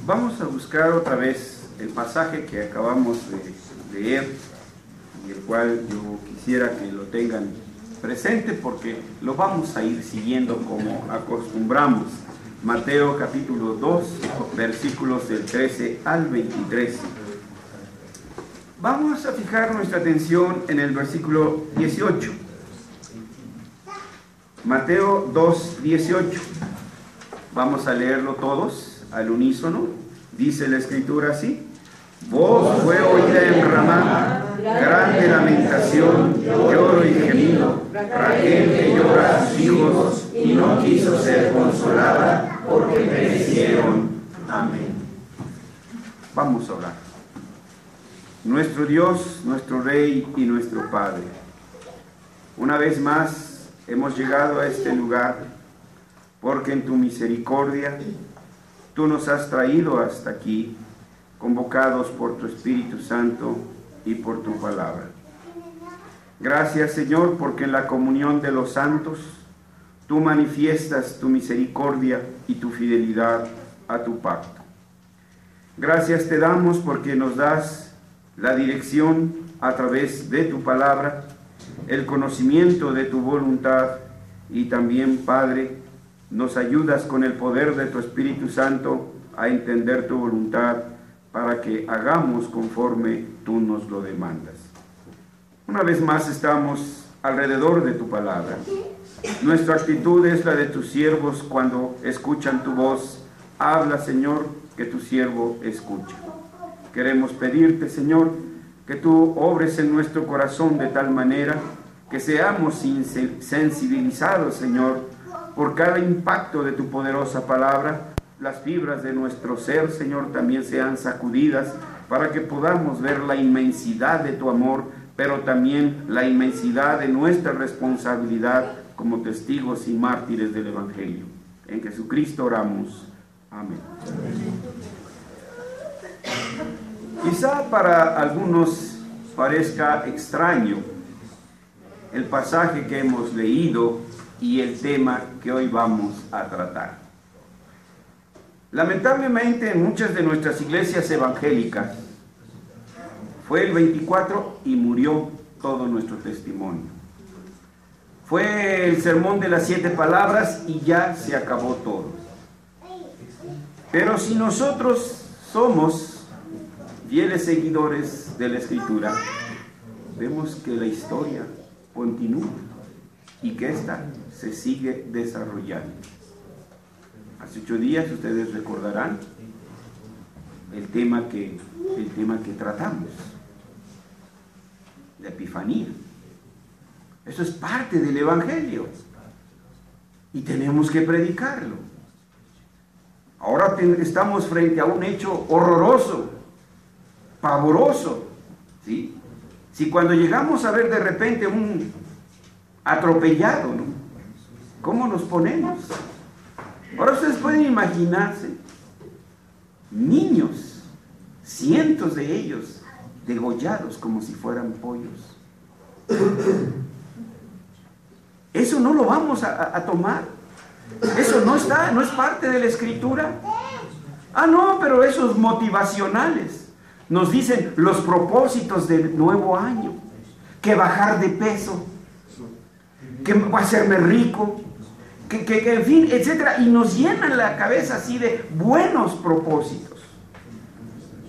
Vamos a buscar otra vez el pasaje que acabamos de leer y el cual yo quisiera que lo tengan presente porque lo vamos a ir siguiendo como acostumbramos. Mateo capítulo 2, versículos del 13 al 23. Vamos a fijar nuestra atención en el versículo 18. Mateo 2, 18. Vamos a leerlo todos al unísono. Dice la escritura así: voz fue oída en Ramá, grande lamentación, lloro y gemido, Raquel que llora a sus hijos y no quiso ser consolada porque perecieron. Amén. Vamos a orar. Nuestro Dios, nuestro Rey y nuestro Padre, una vez más hemos llegado a este lugar porque en tu misericordia tú nos has traído hasta aquí, convocados por tu Espíritu Santo y por tu palabra. Gracias, Señor, porque en la comunión de los santos tú manifiestas tu misericordia y tu fidelidad a tu pacto. Gracias te damos porque nos das la dirección a través de tu palabra, el conocimiento de tu voluntad y también, Padre, nos ayudas con el poder de tu Espíritu Santo a entender tu voluntad para que hagamos conforme tú nos lo demandas. Una vez más estamos alrededor de tu palabra. Nuestra actitud es la de tus siervos cuando escuchan tu voz. Habla, Señor, que tu siervo escucha. Queremos pedirte, Señor, que tú obres en nuestro corazón de tal manera que seamos sensibilizados, Señor, por cada impacto de tu poderosa palabra. Las fibras de nuestro ser, Señor, también sean sacudidas para que podamos ver la inmensidad de tu amor, pero también la inmensidad de nuestra responsabilidad como testigos y mártires del Evangelio. En Jesucristo oramos. Amén. Quizá para algunos parezca extraño el pasaje que hemos leído y el tema que hoy vamos a tratar. Lamentablemente en muchas de nuestras iglesias evangélicas fue el 24 y murió todo nuestro testimonio. Fue el sermón de las 7 palabras y ya se acabó todo. Pero si nosotros somos fieles seguidores de la Escritura, vemos que la historia continúa y que ésta se sigue desarrollando. Hace 8 días ustedes recordarán el tema que tratamos, la Epifanía. Eso es parte del Evangelio y tenemos que predicarlo. Ahora estamos frente a un hecho horroroso, pavoroso, ¿sí? Si cuando llegamos a ver de repente un atropellado, ¿no? ¿Cómo nos ponemos? Ahora ustedes pueden imaginarse niños, cientos de ellos, degollados como si fueran pollos. Eso no lo vamos a tomar. Eso no es parte de la Escritura. Ah, no, pero esos motivacionales nos dicen los propósitos del nuevo año, que bajar de peso, que hacerme rico, que en fin, etcétera, y nos llenan la cabeza así de buenos propósitos.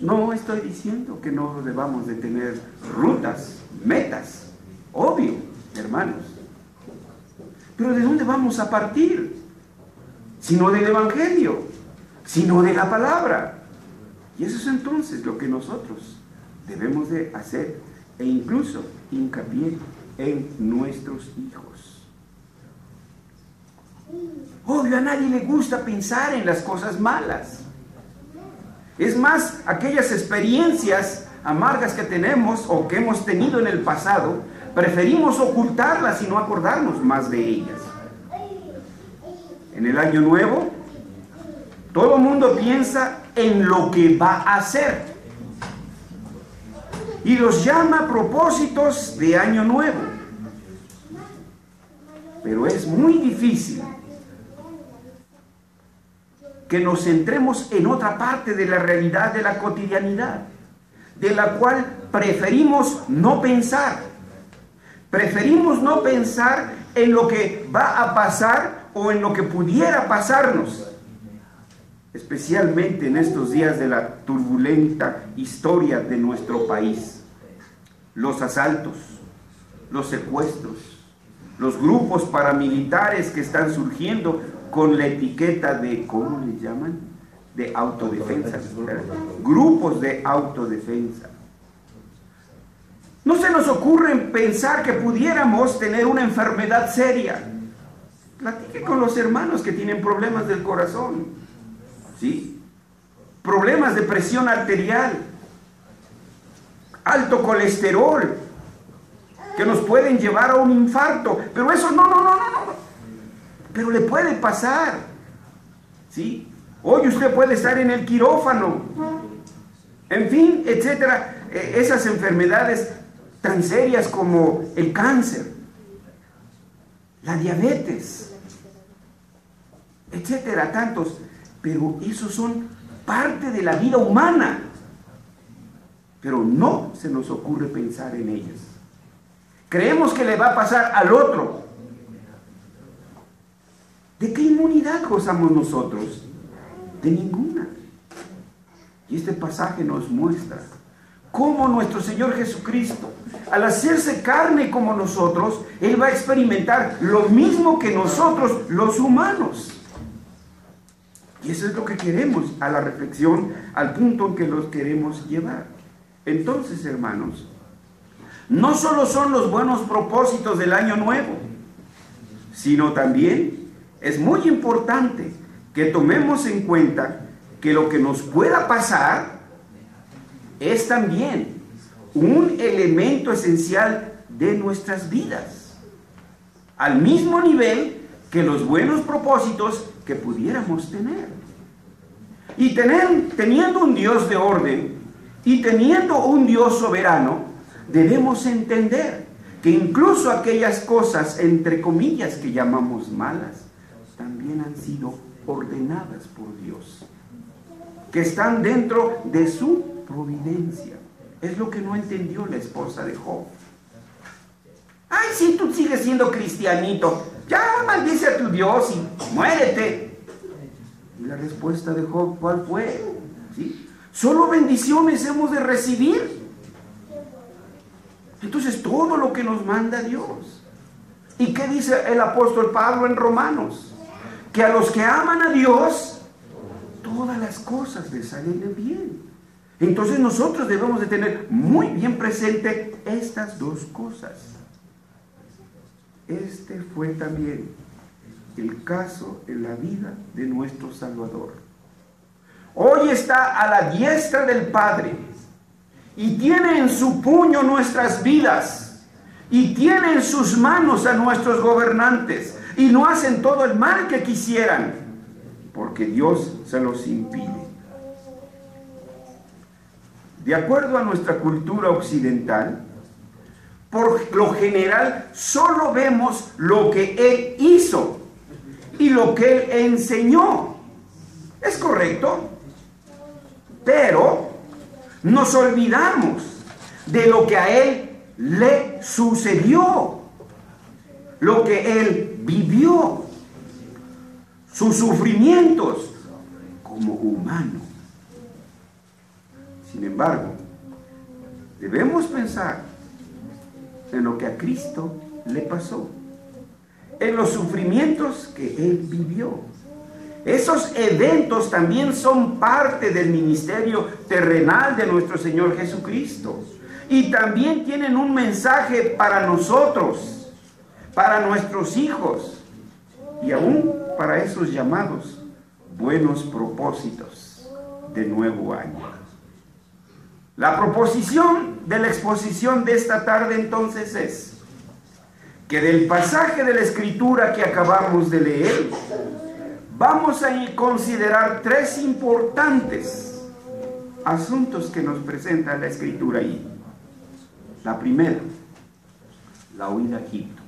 No estoy diciendo que no debamos de tener rutas, metas, obvio, hermanos. Pero ¿de dónde vamos a partir? Sino del Evangelio, sino de la palabra. Y eso es entonces lo que nosotros debemos de hacer, e incluso hincapié en nuestros hijos. Obvio, a nadie le gusta pensar en las cosas malas. Es más, aquellas experiencias amargas que tenemos o que hemos tenido en el pasado, preferimos ocultarlas y no acordarnos más de ellas. En el año nuevo, todo el mundo piensa en lo que va a hacer y los llama propósitos de año nuevo. Pero es muy difícil que nos centremos en otra parte de la realidad de la cotidianidad, de la cual preferimos no pensar. Preferimos no pensar en lo que va a pasar o en lo que pudiera pasarnos, especialmente en estos días de la turbulenta historia de nuestro país. Los asaltos, los secuestros, los grupos paramilitares que están surgiendo con la etiqueta de, ¿cómo les llaman? De autodefensa. Grupos de autodefensa. No se nos ocurre pensar que pudiéramos tener una enfermedad seria. Platique con los hermanos que tienen problemas del corazón, ¿sí? Problemas de presión arterial, alto colesterol, que nos pueden llevar a un infarto. Pero eso no. Pero le puede pasar, ¿sí? Hoy usted puede estar en el quirófano, en fin, etcétera. Esas enfermedades tan serias como el cáncer, la diabetes, etcétera, tantos. Pero esos son parte de la vida humana. Pero no se nos ocurre pensar en ellas. Creemos que le va a pasar al otro. ¿De qué inmunidad gozamos nosotros? De ninguna. Y este pasaje nos muestra cómo nuestro Señor Jesucristo, al hacerse carne como nosotros, Él va a experimentar lo mismo que nosotros, los humanos. Y eso es lo que queremos, a la reflexión, al punto en que los queremos llevar. Entonces, hermanos, no solo son los buenos propósitos del año nuevo, sino también es muy importante que tomemos en cuenta que lo que nos pueda pasar es también un elemento esencial de nuestras vidas, al mismo nivel que los buenos propósitos que pudiéramos tener. Y teniendo un Dios de orden y teniendo un Dios soberano, debemos entender que incluso aquellas cosas, entre comillas, que llamamos malas, también han sido ordenadas por Dios, que están dentro de su providencia. Es lo que no entendió la esposa de Job. Ay, si tú sigues siendo cristianito, ya maldice a tu Dios y muérete. Y la respuesta de Job, ¿cuál fue? ¿Sí? Solo bendiciones hemos de recibir. Entonces todo lo que nos manda Dios. ¿Y qué dice el apóstol Pablo en Romanos? Que a los que aman a Dios, todas las cosas les salen de bien. Entonces nosotros debemos de tener muy bien presente estas dos cosas. Este fue también el caso en la vida de nuestro Salvador. Hoy está a la diestra del Padre y tiene en su puño nuestras vidas y tiene en sus manos a nuestros gobernantes y no hacen todo el mal que quisieran porque Dios se los impide. De acuerdo a nuestra cultura occidental, por lo general solo vemos lo que Él hizo y lo que Él enseñó. ¿Es correcto? Pero nos olvidamos de lo que a Él le sucedió, lo que Él vivió, sus sufrimientos como humano. Sin embargo, debemos pensar en lo que a Cristo le pasó, en los sufrimientos que Él vivió. Esos eventos también son parte del ministerio terrenal de nuestro Señor Jesucristo. Y también tienen un mensaje para nosotros, para nuestros hijos y aún para esos llamados buenos propósitos de nuevo año. La proposición de la exposición de esta tarde entonces es que del pasaje de la Escritura que acabamos de leer, vamos a considerar tres importantes asuntos que nos presenta la Escritura ahí. La primera, la huida a Egipto.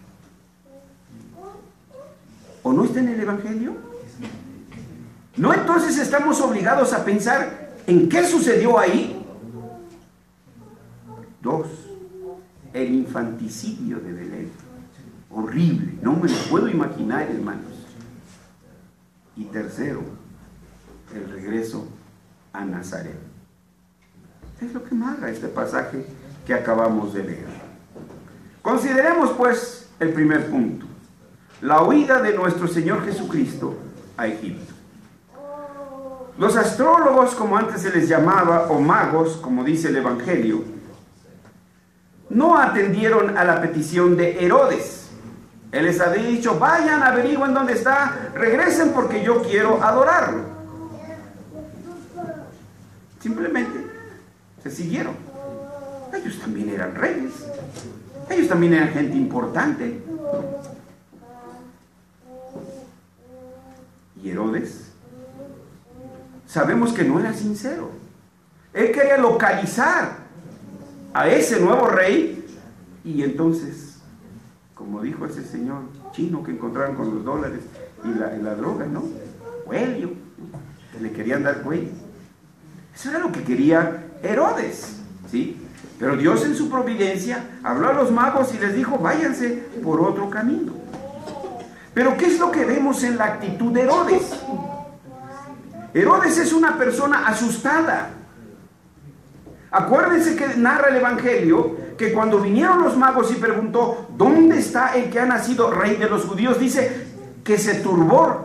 ¿O no está en el Evangelio? ¿No entonces estamos obligados a pensar en qué sucedió ahí? 2. El infanticidio de Belén. Horrible, no me lo puedo imaginar, hermanos. Y 3, el regreso a Nazaret. Es lo que narra este pasaje que acabamos de leer. Consideremos pues el primer punto: la huida de nuestro Señor Jesucristo a Egipto. Los astrólogos, como antes se les llamaba, o magos, como dice el Evangelio, no atendieron a la petición de Herodes. Él les había dicho: vayan, averigüen dónde está, regresen porque yo quiero adorarlo. Simplemente se siguieron. Ellos también eran reyes, ellos también eran gente importante. Y Herodes, sabemos que no era sincero. Él quería localizar a ese nuevo rey, y entonces, como dijo ese señor chino que encontraron con los dólares y la droga, ¿no? Cuello, que le querían dar cuello. Eso era lo que quería Herodes, ¿sí? Pero Dios en su providencia habló a los magos y les dijo: váyanse por otro camino. Pero ¿qué es lo que vemos en la actitud de Herodes? Herodes es una persona asustada. Acuérdense que narra el Evangelio que cuando vinieron los magos y preguntó: ¿dónde está el que ha nacido rey de los judíos? Dice que se turbó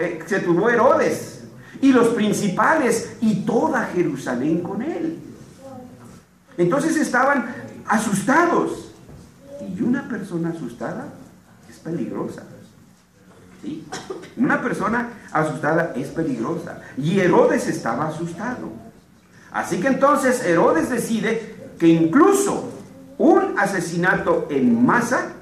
Herodes y los principales y toda Jerusalén con él. Entonces estaban asustados. Y una persona asustada es peligrosa. ¿Sí? Una persona asustada es peligrosa. Y Herodes estaba asustado. Así que entonces Herodes decide que incluso un asesinato en masa,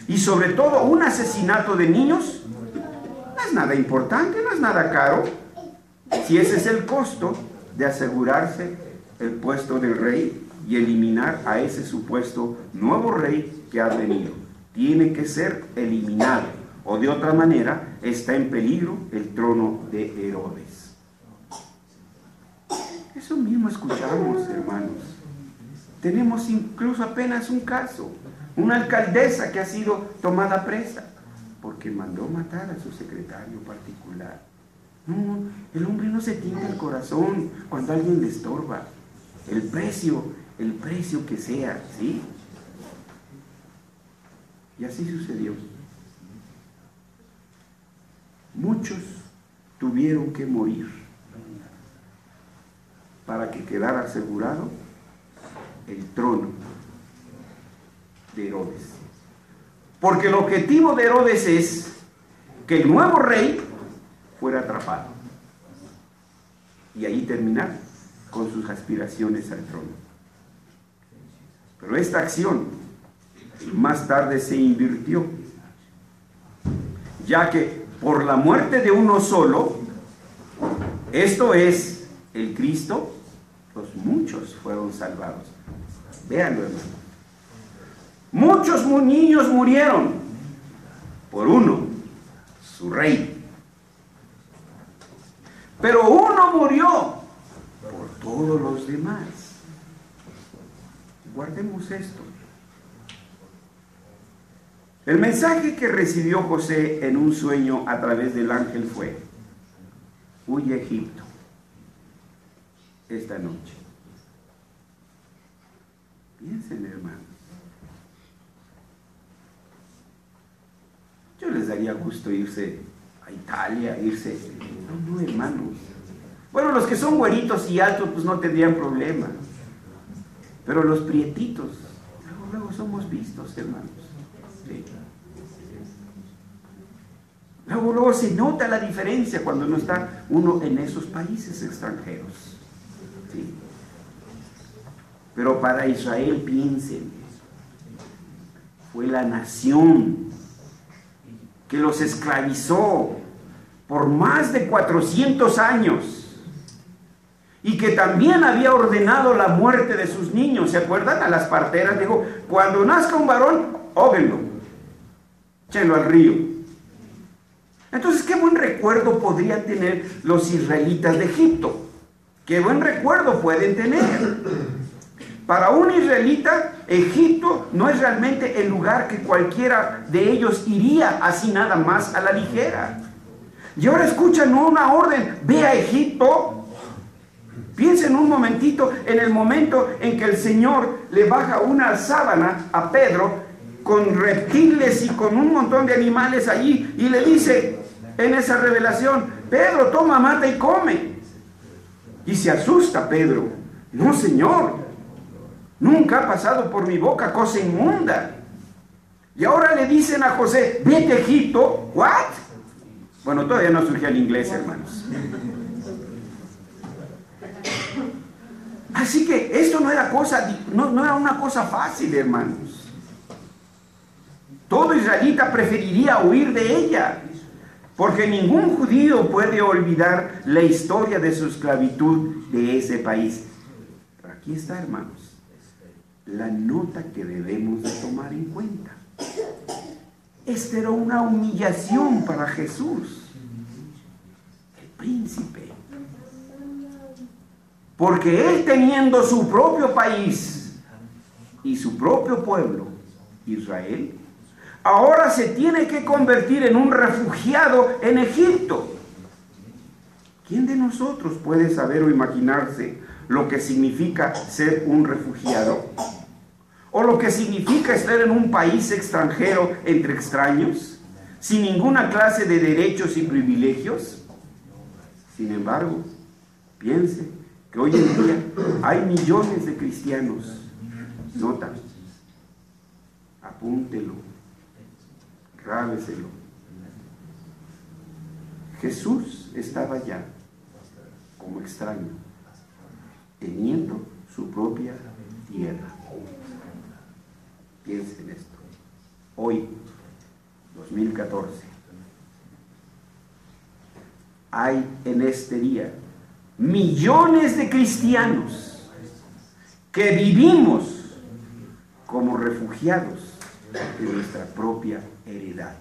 y sobre todo un asesinato de niños, no es nada importante, no es nada caro, si ese es el costo de asegurarse el puesto del rey y eliminar a ese supuesto nuevo rey que ha venido. Tiene que ser eliminado, o de otra manera está en peligro el trono de Herodes. Eso mismo escuchamos, hermanos. Tenemos incluso apenas un caso, una alcaldesa que ha sido tomada presa porque mandó matar a su secretario particular. No, el hombre no se tienta el corazón cuando alguien le estorba. El precio que sea, ¿sí? Y así sucedió. Muchos tuvieron que morir para que quedara asegurado el trono de Herodes. Porque el objetivo de Herodes es que el nuevo rey fuera atrapado y ahí terminar con sus aspiraciones al trono. Pero esta acción más tarde se invirtió, ya que por la muerte de uno solo, esto es el Cristo, los muchos fueron salvados. Véanlo, hermano. Muchos niños murieron por uno, su rey. Pero uno murió por todos los demás. Guardemos esto. El mensaje que recibió José en un sueño a través del ángel fue: huye a Egipto esta noche. Piensen, hermanos. Yo les daría gusto irse a Italia, irse... No, hermanos. Bueno, los que son güeritos y altos pues no tendrían problema. Pero los prietitos, luego somos vistos, hermanos. Sí. Luego se nota la diferencia cuando no está uno en esos países extranjeros. ¿Sí? Pero para Israel, piensen, fue la nación que los esclavizó por más de 400 años y que también había ordenado la muerte de sus niños. ¿Se acuerdan? A las parteras dijo: cuando nazca un varón, óguenlo, échenlo al río. Entonces, ¿qué buen recuerdo podrían tener los israelitas de Egipto? ¿Qué buen recuerdo pueden tener? Para un israelita, Egipto no es realmente el lugar que cualquiera de ellos iría así nada más a la ligera. Y ahora escuchan una orden: ve a Egipto. Piensen un momentito en el momento en que el Señor le baja una sábana a Pedro con reptiles y con un montón de animales allí, y le dice en esa revelación: Pedro, toma, mata y come. Y se asusta Pedro: no, Señor, nunca ha pasado por mi boca cosa inmunda. Y ahora le dicen a José: vete a Egipto. ¿What? Bueno, todavía no surgió el inglés, hermanos. Así que esto no era una cosa fácil, hermanos. Todo israelita preferiría huir de ella, porque ningún judío puede olvidar la historia de su esclavitud de ese país. Pero aquí está, hermanos, la nota que debemos de tomar en cuenta. Esta era una humillación para Jesús, el príncipe. Porque él, teniendo su propio país y su propio pueblo, Israel, ahora se tiene que convertir en un refugiado en Egipto. ¿Quién de nosotros puede saber o imaginarse lo que significa ser un refugiado? ¿O lo que significa estar en un país extranjero entre extraños, sin ninguna clase de derechos y privilegios? Sin embargo, piense que hoy en día hay millones de cristianos. Nota, apúntelo, grábeselo. Jesús estaba allá como extraño, teniendo su propia tierra. Piensen en esto. Hoy, 2014, hay en este día millones de cristianos que vivimos como refugiados de nuestra propia heredad.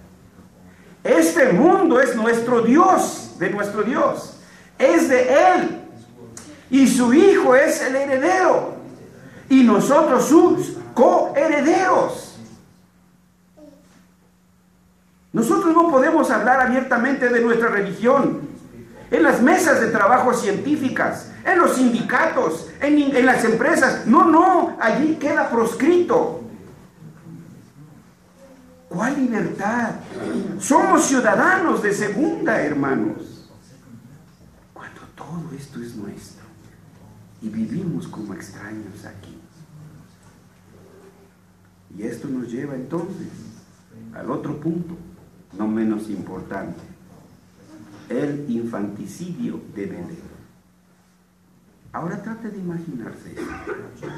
Este mundo es nuestro Dios, de nuestro Dios, es de Él, y su Hijo es el heredero, y nosotros sus coherederos. Nosotros no podemos hablar abiertamente de nuestra religión en las mesas de trabajo científicas, en los sindicatos, en las empresas. No, allí queda proscrito. ¿Cuál libertad? Somos ciudadanos de segunda, hermanos. Cuando todo esto es nuestro y vivimos como extraños aquí. Y esto nos lleva entonces al otro punto, no menos importante: el infanticidio de Belén. Ahora trate de imaginarse esto.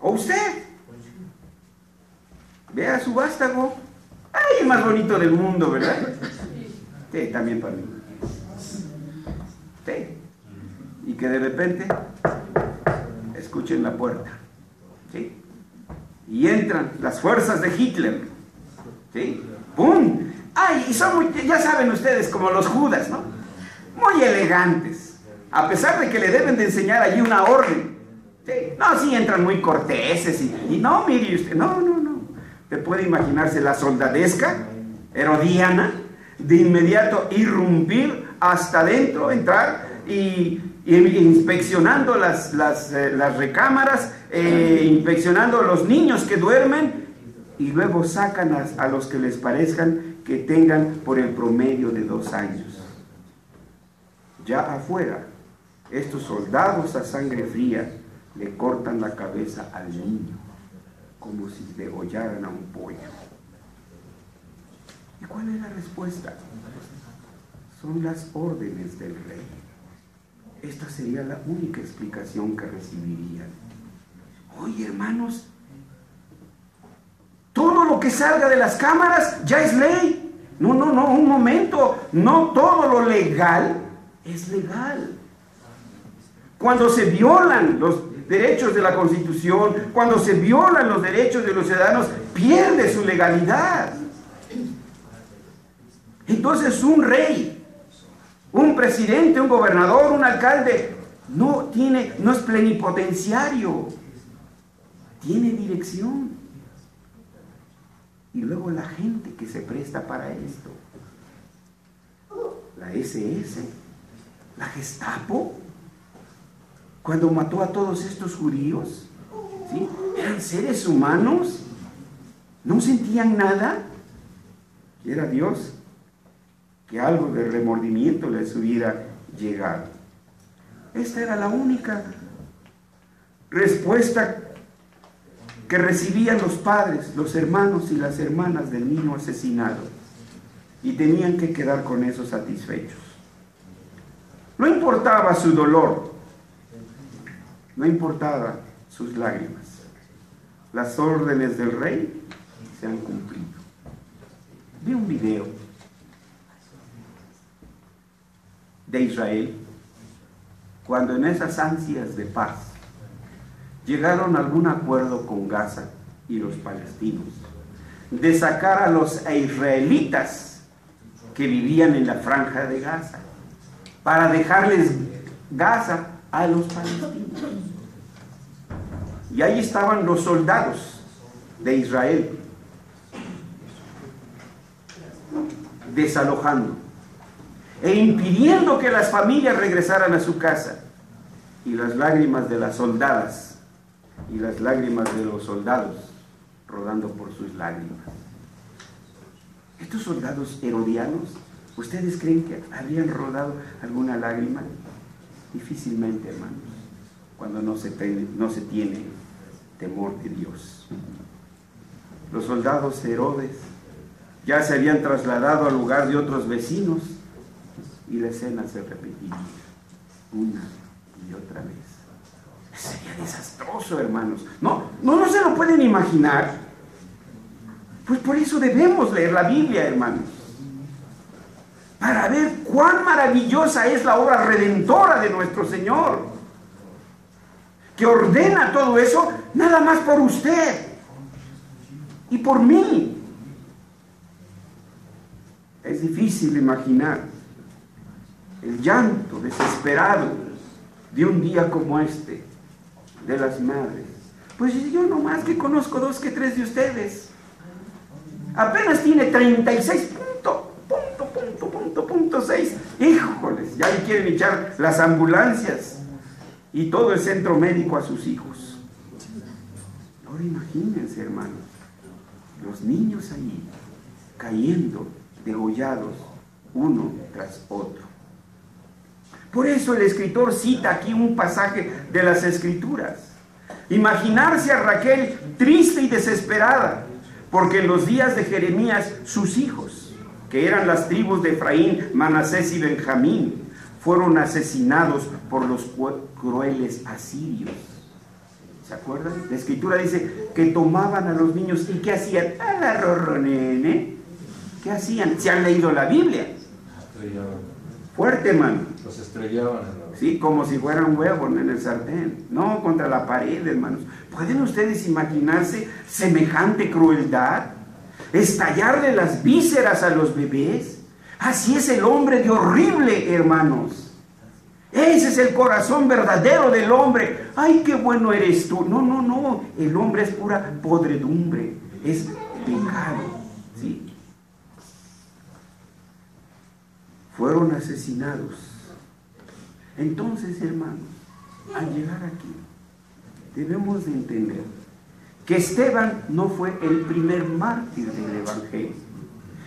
O usted vea su vástago. ¡Ay, el más bonito del mundo!, ¿verdad? Sí, también para mí. Sí. Y que de repente escuchen la puerta. ¿Sí? Y entran las fuerzas de Hitler. ¿Sí? ¡Pum! ¡Ay! Y son muy, ya saben ustedes, como los Judas, ¿no? Muy elegantes. A pesar de que le deben de enseñar allí una orden. ¿Sí? No, sí entran muy corteses y no, mire usted, no. ¿Te puede imaginarse la soldadesca herodiana? De inmediato irrumpir hasta adentro, entrar y inspeccionando las recámaras, inspeccionando a los niños que duermen, y luego sacan a los que les parezcan que tengan por el promedio de 2 años. Ya afuera, estos soldados a sangre fría le cortan la cabeza al niño, como si degollaran a un pollo. ¿Y cuál es la respuesta? Son las órdenes del rey. Esta sería la única explicación que recibirían. Oye, hermanos, todo lo que salga de las cámaras ya es ley. No, un momento. No todo lo legal es legal. Cuando se violan los derechos de la Constitución, cuando se violan los derechos de los ciudadanos, pierde su legalidad. Entonces un rey, un presidente, un gobernador, un alcalde, no es plenipotenciario, tiene dirección. Y luego la gente que se presta para esto, la SS, la Gestapo, cuando mató a todos estos judíos, ¿sí? Eran seres humanos, no sentían nada. Quiera Dios que algo de remordimiento les hubiera llegado. Esta era la única respuesta que recibían los padres, los hermanos y las hermanas del niño asesinado, y tenían que quedar con eso satisfechos. No importaba su dolor, no importaba sus lágrimas. Las órdenes del rey se han cumplido. Vi un video de Israel cuando en esas ansias de paz llegaron a algún acuerdo con Gaza y los palestinos de sacar a los israelitas que vivían en la franja de Gaza para dejarles Gaza a los palestinos. Y ahí estaban los soldados de Israel desalojando e impidiendo que las familias regresaran a su casa. Y las lágrimas de las soldadas y las lágrimas de los soldados rodando por sus lágrimas. Estos soldados herodianos, ¿ustedes creen que habrían rodado alguna lágrima? Difícilmente, hermanos, cuando no se tiene temor de Dios. Los soldados de Herodes ya se habían trasladado al lugar de otros vecinos y la escena se repetiría una y otra vez. Sería desastroso, hermanos. No se lo pueden imaginar. Pues por eso debemos leer la Biblia, hermanos, para ver cuán maravillosa es la obra redentora de nuestro Señor, que ordena todo eso nada más por usted y por mí. Es difícil imaginar el llanto desesperado de un día como este de las madres. Pues yo nomás que conozco 2 que 3 de ustedes. Apenas tiene 36.6. Híjoles, ya le quieren echar las ambulancias y todo el centro médico a sus hijos. Ahora imagínense, hermanos, los niños ahí cayendo, degollados, uno tras otro. Por eso el escritor cita aquí un pasaje de las Escrituras. Imaginarse a Raquel triste y desesperada, porque en los días de Jeremías sus hijos, que eran las tribus de Efraín, Manasés y Benjamín, fueron asesinados por los crueles asirios. ¿Se acuerdan? La Escritura dice que tomaban a los niños y ¿qué hacían? ¡A la rorronene! ¿Qué hacían? ¿Se han leído la Biblia? Fuerte, hermano. Los estrellaban. Sí, como si fueran huevos en el sartén. No, contra la pared, hermanos. ¿Pueden ustedes imaginarse semejante crueldad? Estallarle las vísceras a los bebés. Así es el hombre de horrible, hermanos. Ese es el corazón verdadero del hombre. ¡Ay, qué bueno eres tú! No. El hombre es pura podredumbre. Es pecado. ¿Sí? Fueron asesinados. Entonces, hermanos, al llegar aquí, debemos de entender que Esteban no fue el primer mártir del Evangelio,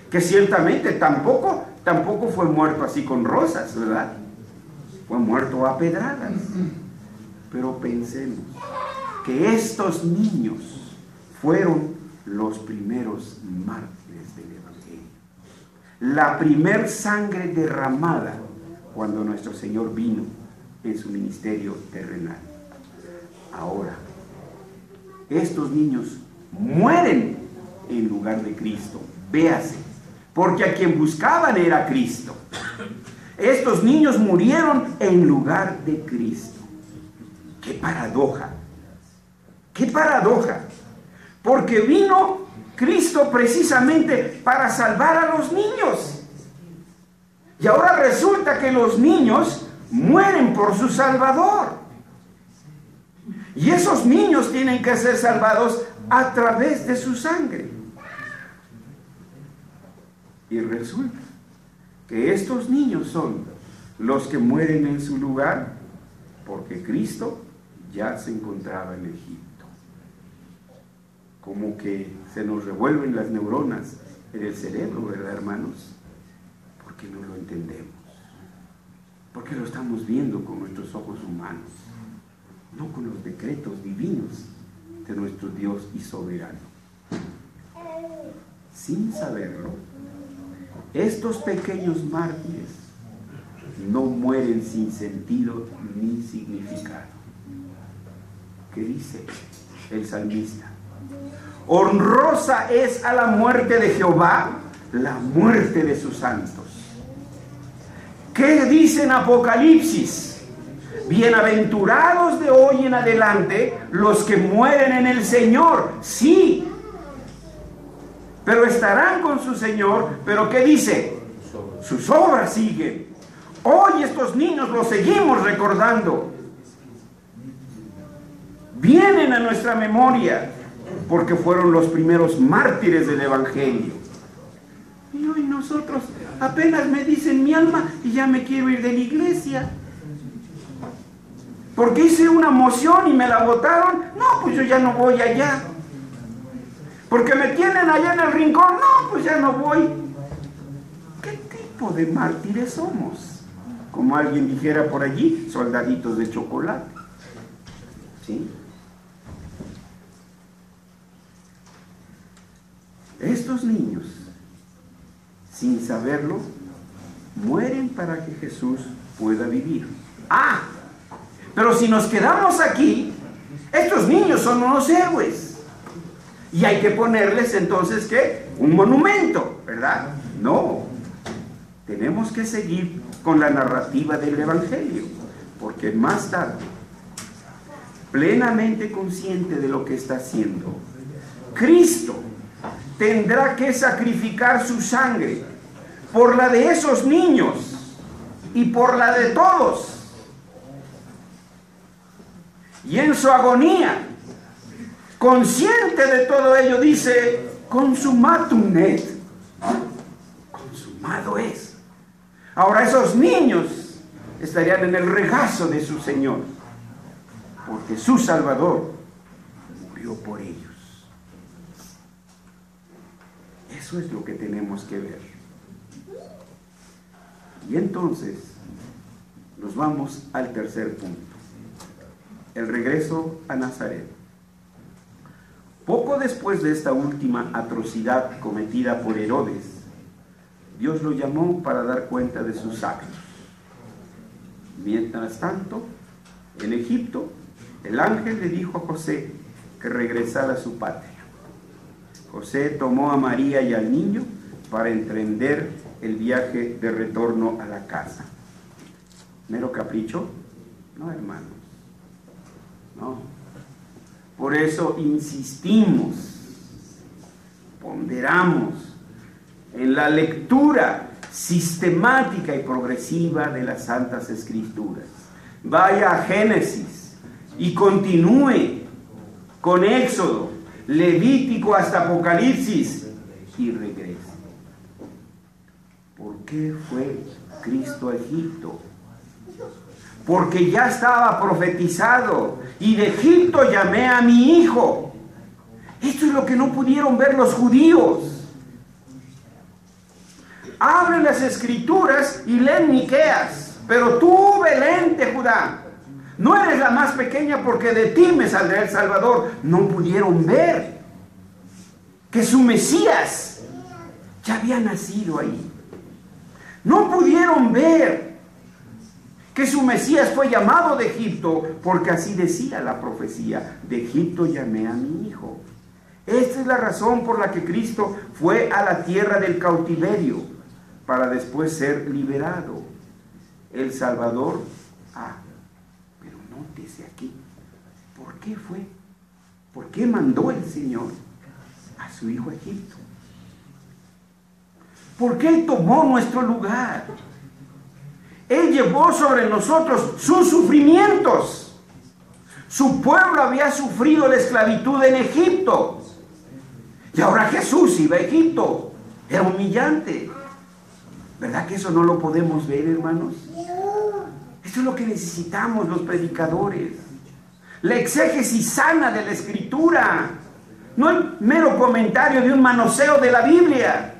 que ciertamente tampoco fue muerto así con rosas, ¿verdad? Fue muerto a pedradas. Pero pensemos que estos niños fueron los primeros mártires del Evangelio. La primer sangre derramada cuando nuestro Señor vino en su ministerio terrenal. Ahora, estos niños mueren en lugar de Cristo. Véase, porque a quien buscaban era Cristo. Estos niños murieron en lugar de Cristo. ¡Qué paradoja! ¡Qué paradoja! Porque vino Cristo precisamente para salvar a los niños. Y ahora resulta que los niños mueren por su Salvador. Y esos niños tienen que ser salvados a través de su sangre. Y resulta que estos niños son los que mueren en su lugar porque Cristo ya se encontraba en Egipto. Como que se nos revuelven las neuronas en el cerebro, ¿verdad, hermanos? Porque no lo entendemos. Porque lo estamos viendo con nuestros ojos humanos, no con los decretos divinos de nuestro Dios y soberano. Sin saberlo, estos pequeños mártires no mueren sin sentido ni significado. ¿Qué dice el salmista? Honrosa es a la muerte de Jehová la muerte de sus santos. ¿Qué dice en Apocalipsis? Bienaventurados de hoy en adelante los que mueren en el Señor. Sí, pero estarán con su Señor. ¿Pero qué dice? Sus obras siguen. Hoy estos niños los seguimos recordando. Vienen a nuestra memoria porque fueron los primeros mártires del Evangelio. Y hoy nosotros apenas me dicen mi alma y ya me quiero ir de la iglesia. Porque hice una moción y me la votaron. No, pues yo ya no voy allá. Porque me tienen allá en el rincón. No, pues ya no voy. ¿Qué tipo de mártires somos? Como alguien dijera por allí, soldaditos de chocolate. ¿Sí? Estos niños, sin saberlo, mueren para que Jesús pueda vivir. ¡Ah! Pero si nos quedamos aquí, estos niños son unos héroes. Y hay que ponerles entonces, ¿qué? Un monumento, ¿verdad? No. Tenemos que seguir con la narrativa del Evangelio, porque más tarde, plenamente consciente de lo que está haciendo, Cristo tendrá que sacrificar su sangre por la de esos niños y por la de todos. Y en su agonía, consciente de todo ello, dice: consumatum est. Consumado es. Ahora esos niños estarían en el regazo de su Señor, porque su Salvador murió por ellos. Eso es lo que tenemos que ver. Y entonces nos vamos al tercer punto: el regreso a Nazaret. Poco después de esta última atrocidad cometida por Herodes, Dios lo llamó para dar cuenta de sus actos. Mientras tanto, en Egipto, el ángel le dijo a José que regresara a su patria. José tomó a María y al niño para emprender el viaje de retorno a la casa. ¿Mero capricho? No, hermanos. No. Por eso insistimos, ponderamos en la lectura sistemática y progresiva de las Santas Escrituras. Vaya a Génesis y continúe con Éxodo, Levítico hasta Apocalipsis y regrese. ¿Por qué fue Cristo a Egipto? Porque ya estaba profetizado: y de Egipto llamé a mi hijo. Esto es lo que no pudieron ver los judíos. Abren las Escrituras y leen Miqueas: pero tú, Belén de Judá, no eres la más pequeña, porque de ti me saldrá el Salvador. No pudieron ver que su Mesías ya había nacido ahí. No pudieron ver que su Mesías fue llamado de Egipto, porque así decía la profecía: de Egipto llamé a mi hijo. Esta es la razón por la que Cristo fue a la tierra del cautiverio, para después ser liberado. El Salvador. Pero nótese aquí, ¿por qué fue? ¿Por qué mandó el Señor a su hijo a Egipto? ¿Por qué tomó nuestro lugar? Él llevó sobre nosotros sus sufrimientos. Su pueblo había sufrido la esclavitud en Egipto. Y ahora Jesús iba a Egipto. Era humillante. ¿Verdad que eso no lo podemos ver, hermanos? Eso es lo que necesitamos los predicadores. La exégesis sana de la Escritura. No el mero comentario de un manoseo de la Biblia.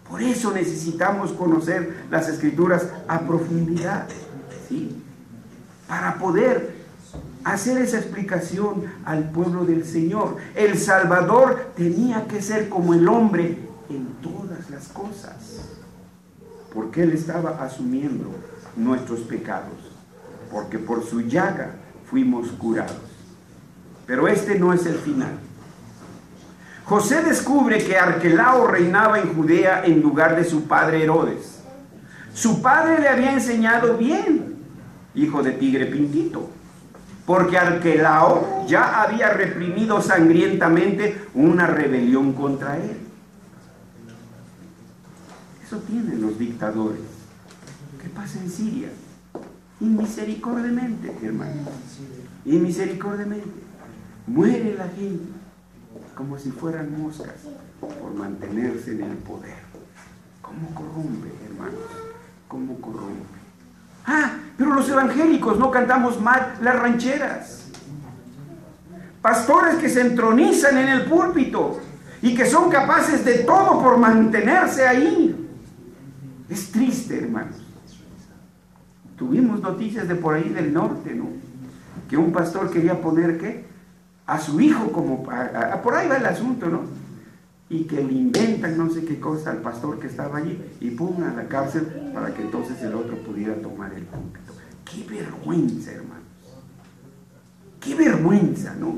Por eso necesitamos conocer las Escrituras a profundidad, ¿sí? Para poder hacer esa explicación al pueblo del Señor. El Salvador tenía que ser como el hombre en todas las cosas, porque Él estaba asumiendo nuestros pecados, porque por su llaga fuimos curados. Pero este no es el final. José descubre que Arquelao reinaba en Judea en lugar de su padre Herodes. Su padre le había enseñado bien, hijo de tigre pintito, porque Arquelao ya había reprimido sangrientamente una rebelión contra él. Eso tienen los dictadores. ¿Qué pasa en Siria? Inmisericordiamente, hermano. Inmisericordiamente. Muere la gente como si fueran moscas por mantenerse en el poder. ¿Cómo corrompe, hermanos? ¿Cómo corrompe? Pero los evangélicos no cantamos mal las rancheras. Pastores que se entronizan en el púlpito y que son capaces de todo por mantenerse ahí. Es triste, hermanos. Tuvimos noticias de por ahí del norte, ¿no? Que un pastor quería poner, ¿qué? A su hijo como... por ahí va el asunto, ¿no? Y que le inventan no sé qué cosa al pastor que estaba allí y pongan a la cárcel para que entonces el otro pudiera tomar el púlpito. ¡Qué vergüenza, hermanos! ¡Qué vergüenza!, ¿no?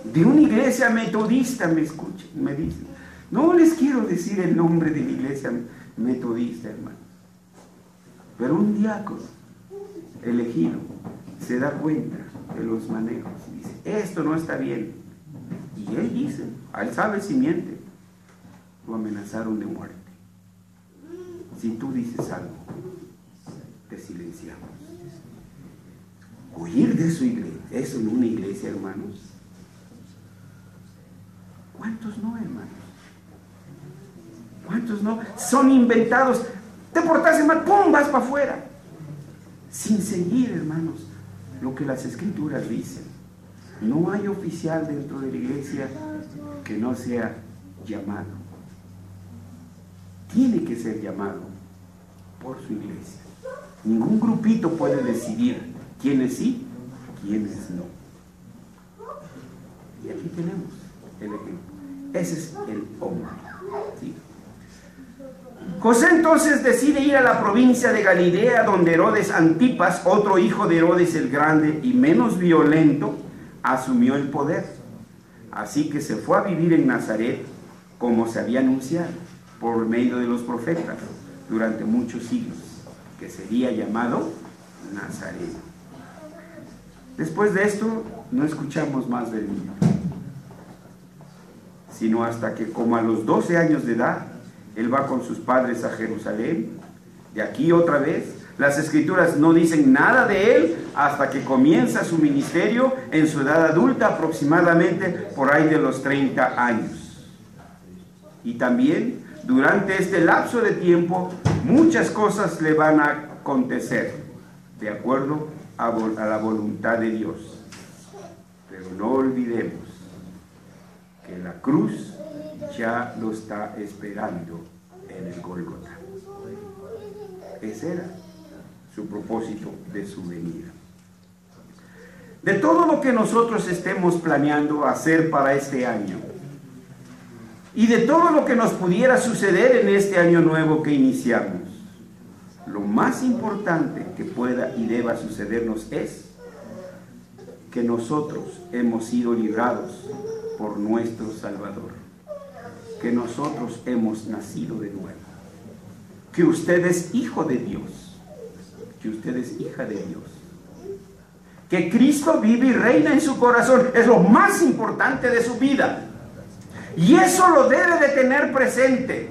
De una iglesia metodista me escuchan, me dicen. No les quiero decir el nombre de la iglesia metodista, hermanos. Pero un diácono elegido se da cuenta de los manejos y dice, esto no está bien. Y él dice, él sabe si miente. Lo amenazaron de muerte. Si tú dices algo, te silenciamos. Huir de su iglesia, eso en una iglesia, hermanos. ¿Cuántos no, hermanos? ¿Cuántos no? Son inventados. Te portaste mal, ¡pum!, vas para afuera. Sin seguir, hermanos, lo que las Escrituras dicen. No hay oficial dentro de la iglesia que no sea llamado. Tiene que ser llamado por su iglesia. Ningún grupito puede decidir quiénes sí, quiénes no. Y aquí tenemos el ejemplo. Ese es el hombre, ¿sí? José entonces decide ir a la provincia de Galilea, donde Herodes Antipas, otro hijo de Herodes el Grande y menos violento, asumió el poder. Así que se fue a vivir en Nazaret, como se había anunciado por medio de los profetas durante muchos siglos, que sería llamado Nazaret. Después de esto no escuchamos más del niño, sino hasta que, como a los 12 años de edad, él va con sus padres a Jerusalén. De aquí otra vez, las Escrituras no dicen nada de él hasta que comienza su ministerio en su edad adulta, aproximadamente por ahí de los 30 años. Y también, durante este lapso de tiempo, muchas cosas le van a acontecer, de acuerdo a la voluntad de Dios. Pero no olvidemos que la cruz ya lo está esperando en el Gólgota. Ese era su propósito de su venida. De todo lo que nosotros estemos planeando hacer para este año y de todo lo que nos pudiera suceder en este año nuevo que iniciamos, lo más importante que pueda y deba sucedernos es que nosotros hemos sido librados por nuestro Salvador, que nosotros hemos nacido de nuevo, que usted es hijo de Dios, que usted es hija de Dios, que Cristo vive y reina en su corazón. Es lo más importante de su vida, y eso lo debe de tener presente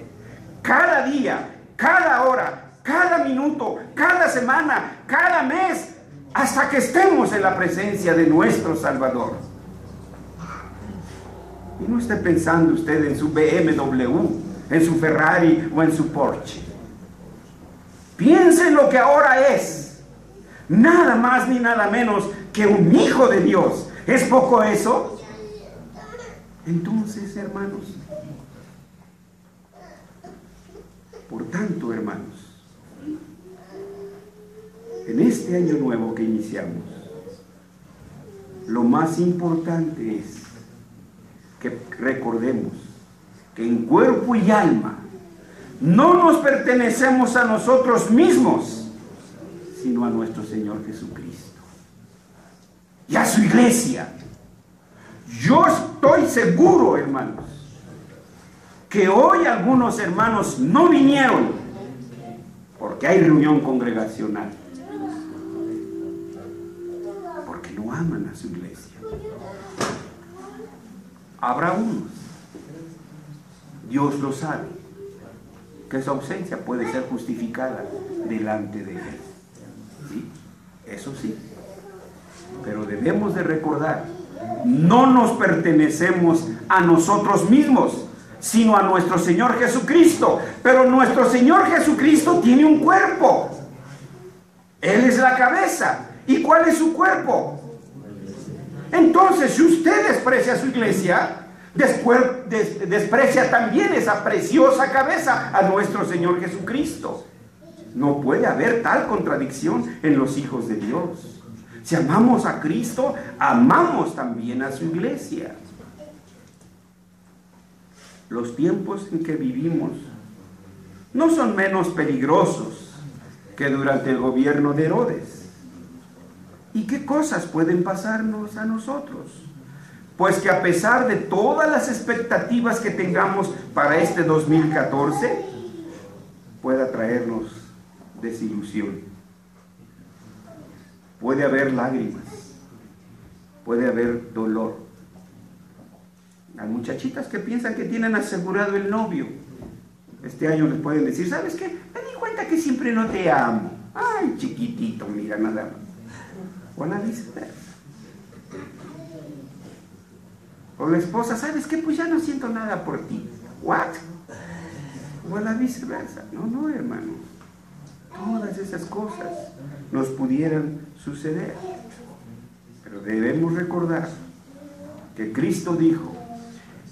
cada día, cada hora, cada minuto, cada semana, cada mes, hasta que estemos en la presencia de nuestro Salvador. Y no esté pensando usted en su BMW, en su Ferrari o en su Porsche. Piense en lo que ahora es, nada más ni nada menos que un hijo de Dios. ¿Es poco eso? Entonces, hermanos, por tanto, hermanos, en este año nuevo que iniciamos, lo más importante es que recordemos que en cuerpo y alma no nos pertenecemos a nosotros mismos, sino a nuestro Señor Jesucristo y a su iglesia. Yo estoy seguro, hermanos, que hoy algunos hermanos no vinieron porque hay reunión congregacional, porque no aman a su iglesia. Habrá unos, Dios lo sabe, que su ausencia puede ser justificada delante de Él. ¿Sí? Eso sí. Pero debemos de recordar, no nos pertenecemos a nosotros mismos, sino a nuestro Señor Jesucristo. Pero nuestro Señor Jesucristo tiene un cuerpo. Él es la cabeza. ¿Y cuál es su cuerpo? Entonces, si usted desprecia a su iglesia, desprecia también esa preciosa cabeza, a nuestro Señor Jesucristo. No puede haber tal contradicción en los hijos de Dios. Si amamos a Cristo, amamos también a su iglesia. Los tiempos en que vivimos no son menos peligrosos que durante el gobierno de Herodes. ¿Y qué cosas pueden pasarnos a nosotros? Pues que a pesar de todas las expectativas que tengamos para este 2014, pueda traernos desilusión. Puede haber lágrimas, puede haber dolor. Hay muchachitas que piensan que tienen asegurado el novio. Este año les pueden decir, ¿sabes qué? Me di cuenta que siempre no te amo. Ay, chiquitito, mira, nada más. O la viceversa. O la esposa, ¿sabes qué? Pues ya no siento nada por ti. ¿What? O la viceversa. No, hermanos. Todas esas cosas nos pudieran suceder. Pero debemos recordar que Cristo dijo,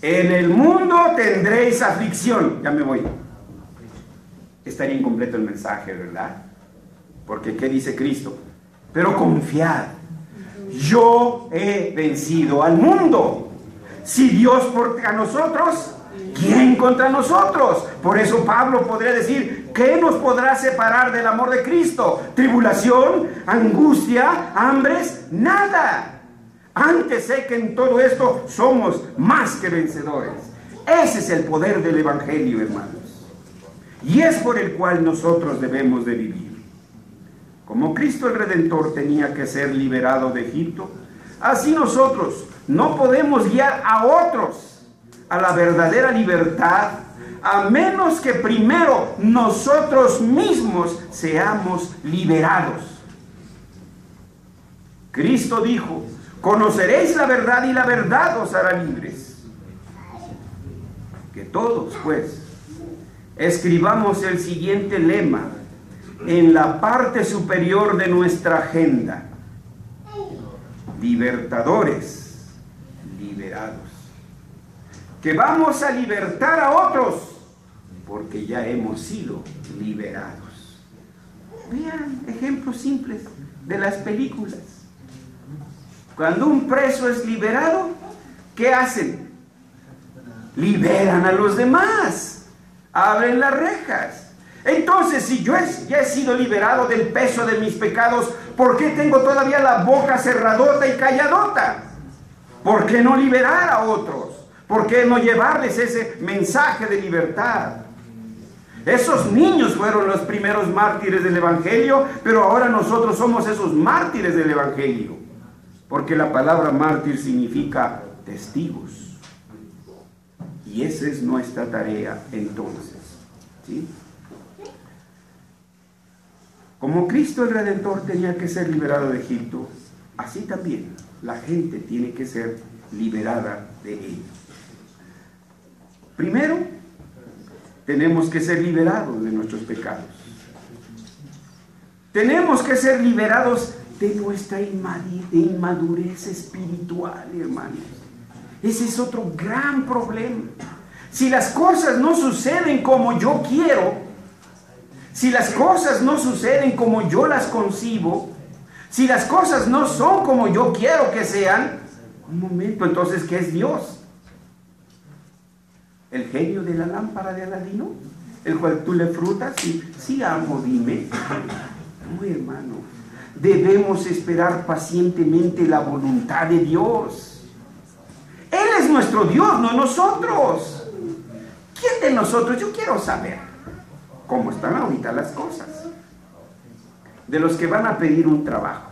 en el mundo tendréis aflicción. Ya me voy. Estaría incompleto el mensaje, ¿verdad? Porque ¿qué dice Cristo? Pero confiad, yo he vencido al mundo. Si Dios por a nosotros, ¿quién contra nosotros? Por eso Pablo podría decir, ¿qué nos podrá separar del amor de Cristo? ¿Tribulación? ¿Angustia? ¿Hambres? Nada. Antes sé que en todo esto somos más que vencedores. Ese es el poder del Evangelio, hermanos. Y es por el cual nosotros debemos de vivir. Como Cristo el Redentor tenía que ser liberado de Egipto, así nosotros no podemos guiar a otros a la verdadera libertad, a menos que primero nosotros mismos seamos liberados. Cristo dijo, conoceréis la verdad y la verdad os hará libres. Que todos, pues, escribamos el siguiente lema en la parte superior de nuestra agenda: libertadores liberados. Que vamos a libertar a otros porque ya hemos sido liberados. Vean ejemplos simples de las películas. Cuando un preso es liberado, ¿qué hacen? Liberan a los demás, abren las rejas. Entonces, si yo ya he sido liberado del peso de mis pecados, ¿por qué tengo todavía la boca cerradota y calladota? ¿Por qué no liberar a otros? ¿Por qué no llevarles ese mensaje de libertad? Esos niños fueron los primeros mártires del Evangelio, pero ahora nosotros somos esos mártires del Evangelio. Porque la palabra mártir significa testigos. Y esa es nuestra tarea entonces. ¿Sí? Como Cristo el Redentor tenía que ser liberado de Egipto, así también la gente tiene que ser liberada de ello. Primero, tenemos que ser liberados de nuestros pecados. Tenemos que ser liberados de nuestra inmadurez espiritual, hermanos. Ese es otro gran problema. Si las cosas no suceden como yo quiero, si las cosas no suceden como yo las concibo, si las cosas no son como yo quiero que sean, un momento, entonces, ¿qué es Dios? ¿El genio de la lámpara de Aladino? ¿El cual tú le frutas? Sí, amo, dime. No, hermano. Debemos esperar pacientemente la voluntad de Dios. Él es nuestro Dios, no nosotros. ¿Quién de nosotros? Yo quiero saber cómo están ahorita las cosas. De los que van a pedir un trabajo.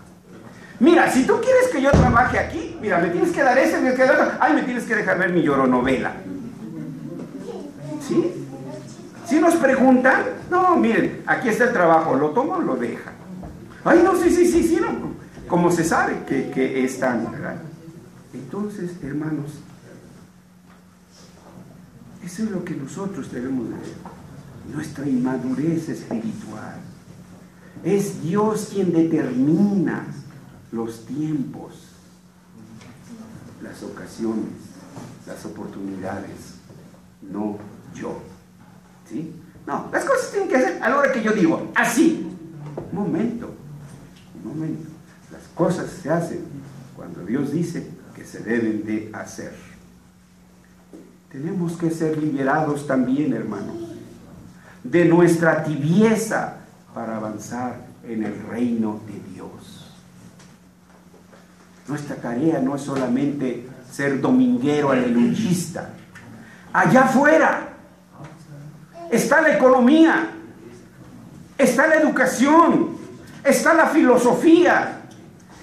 Mira, si tú quieres que yo trabaje aquí, mira, me tienes que dar ese, me tienes que dar, ay, me tienes que dejar ver mi lloronovela. ¿Sí? Si nos preguntan, no, miren, aquí está el trabajo, ¿lo toma o lo deja? Ay, no, sí, no. Como se sabe que están, ¿verdad? Entonces, hermanos, eso es lo que nosotros debemos de ver. Nuestra inmadurez espiritual. Es Dios quien determina los tiempos, las ocasiones, las oportunidades, no yo. ¿Sí? No, las cosas tienen que ser a la hora que yo digo, así. Un momento. Las cosas se hacen cuando Dios dice que se deben de hacer. Tenemos que ser liberados también, hermanos, de nuestra tibieza para avanzar en el reino de Dios. Nuestra tarea no es solamente ser dominguero aleluyista. Allá afuera está la economía, está la educación, está la filosofía,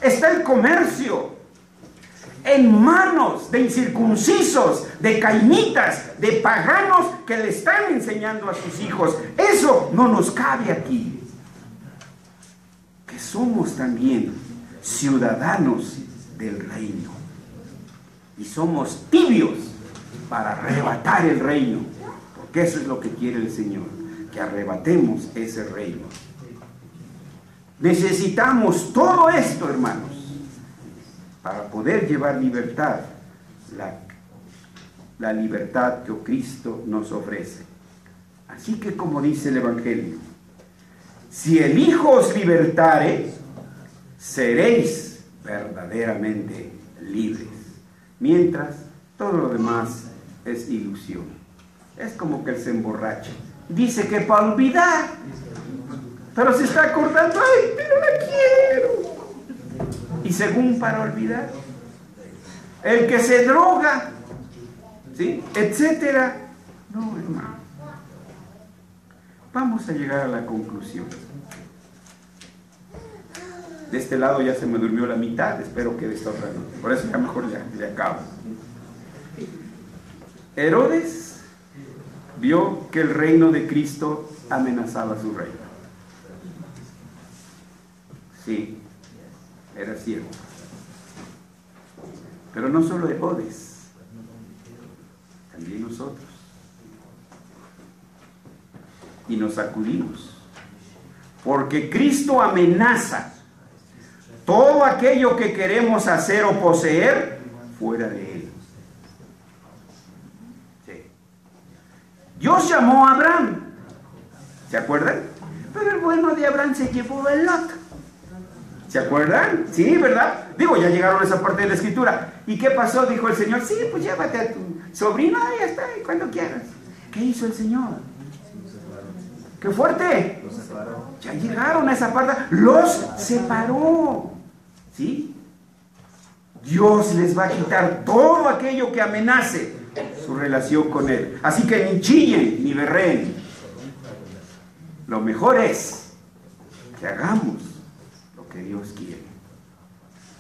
está el comercio, en manos de incircuncisos, de cainitas, de paganos que le están enseñando a sus hijos. Eso no nos cabe aquí. Que somos también ciudadanos del reino. Y somos tibios para arrebatar el reino. Porque eso es lo que quiere el Señor, que arrebatemos ese reino. Necesitamos todo esto, hermanos, para poder llevar libertad, la libertad que Cristo nos ofrece. Así que, como dice el Evangelio, si el Hijo os libertare, seréis verdaderamente libres. Mientras, todo lo demás es ilusión. Es como que él se emborracha. Dice que para olvidar, pero se está acordando, ay, pero la quiero. Y según para olvidar, el que se droga, ¿sí?, etcétera. No, hermano. Vamos a llegar a la conclusión. De este lado ya se me durmió la mitad, espero que de esta otra no. Por eso ya mejor ya acabo. Herodes vio que el reino de Cristo amenazaba su reino. Sí, era cierto. Pero no solo Herodes, también nosotros. Y nos sacudimos. Porque Cristo amenaza todo aquello que queremos hacer o poseer fuera de Él. Sí. Dios llamó a Abraham. ¿Se acuerdan? Pero el bueno de Abraham se llevó a Lot. ¿Se acuerdan? Sí, ¿verdad? Digo, ya llegaron a esa parte de la escritura. ¿Y qué pasó? Dijo el Señor, sí, pues llévate a tu sobrino, ya está, cuando quieras. ¿Qué hizo el Señor? ¡Qué fuerte! Ya llegaron a esa parte, los separó. ¿Sí? Dios les va a quitar todo aquello que amenace su relación con Él. Así que ni chillen ni berreen. Lo mejor es que hagamos lo que Dios quiere.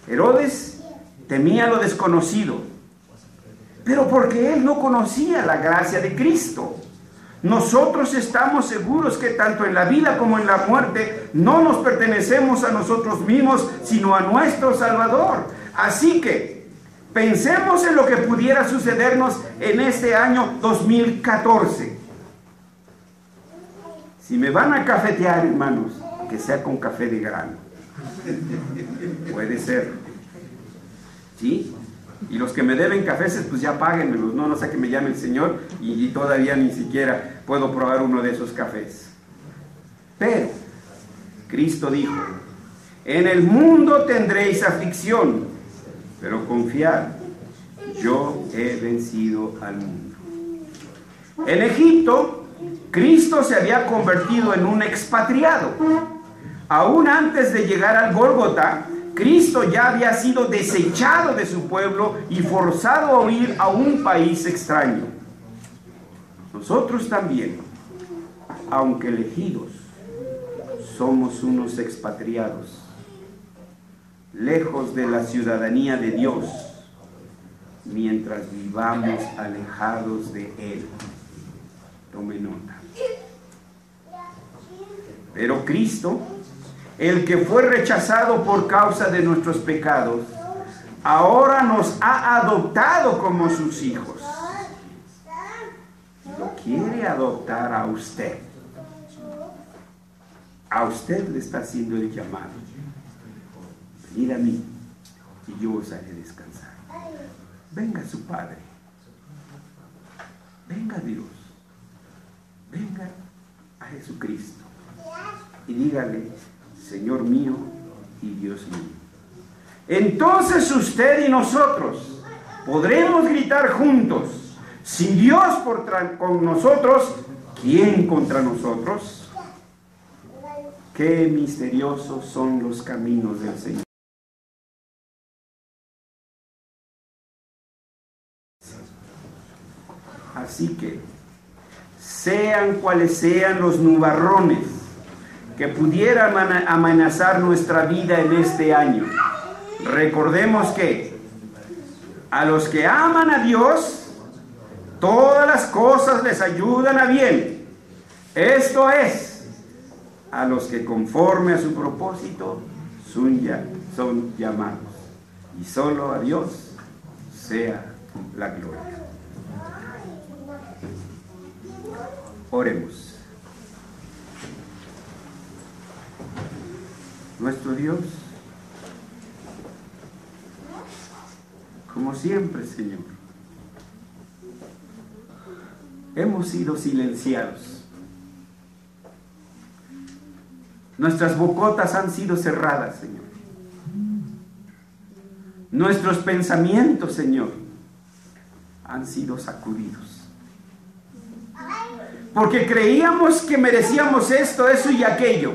Herodes temía lo desconocido, pero porque él no conocía la gracia de Cristo. Nosotros estamos seguros que tanto en la vida como en la muerte no nos pertenecemos a nosotros mismos, sino a nuestro Salvador. Así que pensemos en lo que pudiera sucedernos en este año 2014. Si me van a cafetear, hermanos, que sea con café de grano. Puede ser. ¿Sí? Y los que me deben cafés, pues ya páguenmelos, no sea que me llame el Señor y todavía ni siquiera puedo probar uno de esos cafés. Pero Cristo dijo: en el mundo tendréis aflicción, pero confiad, yo he vencido al mundo. En Egipto, Cristo se había convertido en un expatriado. Aún antes de llegar al Gólgota, Cristo ya había sido desechado de su pueblo y forzado a huir a un país extraño. Nosotros también, aunque elegidos, somos unos expatriados, lejos de la ciudadanía de Dios, mientras vivamos alejados de Él. Tome nota. Pero Cristo, el que fue rechazado por causa de nuestros pecados, ahora nos ha adoptado como sus hijos. Lo quiere adoptar a usted. A usted le está haciendo el llamado. Venid a mí y yo os haré descansar. Venga su Padre. Venga Dios. Venga a Jesucristo. Y dígale: Señor mío y Dios mío. Entonces usted y nosotros podremos gritar juntos: si Dios con nosotros, ¿quién contra nosotros? Qué misteriosos son los caminos del Señor. Así que, sean cuales sean los nubarrones que pudieran amenazar nuestra vida en este año, recordemos que a los que aman a Dios, todas las cosas les ayudan a bien. Esto es, a los que conforme a su propósito son llamados. Y solo a Dios sea la gloria. Oremos. Nuestro Dios, como siempre, Señor, hemos sido silenciados. Nuestras bocotas han sido cerradas, Señor. Nuestros pensamientos, Señor, han sido sacudidos. Porque creíamos que merecíamos esto, eso y aquello.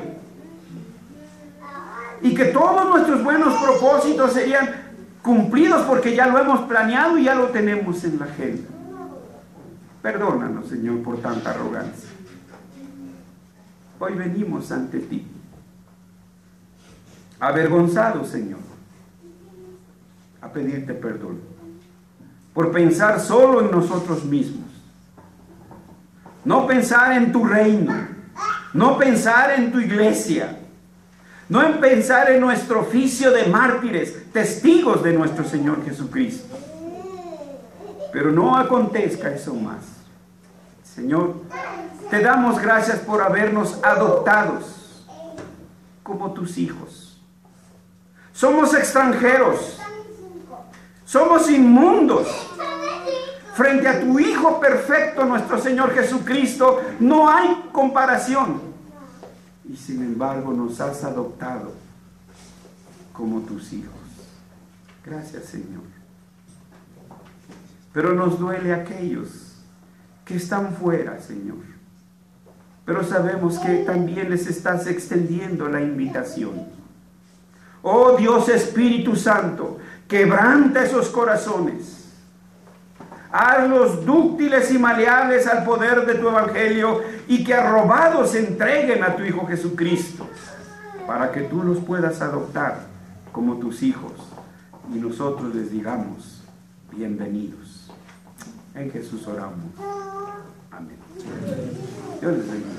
Y que todos nuestros buenos propósitos serían cumplidos porque ya lo hemos planeado y ya lo tenemos en la agenda. Perdónanos, Señor, por tanta arrogancia. Hoy venimos ante ti, avergonzados, Señor, a pedirte perdón por pensar solo en nosotros mismos. No pensar en tu reino, no pensar en tu iglesia, no en pensar en nuestro oficio de mártires, testigos de nuestro Señor Jesucristo. Pero no acontezca eso más. Señor, te damos gracias por habernos adoptados como tus hijos. Somos extranjeros, somos inmundos. Frente a tu Hijo perfecto, nuestro Señor Jesucristo, no hay comparación. Y sin embargo nos has adoptado como tus hijos. Gracias, Señor. Pero nos duele a aquellos que están fuera, Señor. Pero sabemos que también les estás extendiendo la invitación. Oh Dios Espíritu Santo, quebranta esos corazones. Hazlos dúctiles y maleables al poder de tu evangelio y que arrobados se entreguen a tu Hijo Jesucristo para que tú los puedas adoptar como tus hijos y nosotros les digamos bienvenidos. En Jesús oramos. Amén. Dios les bendiga.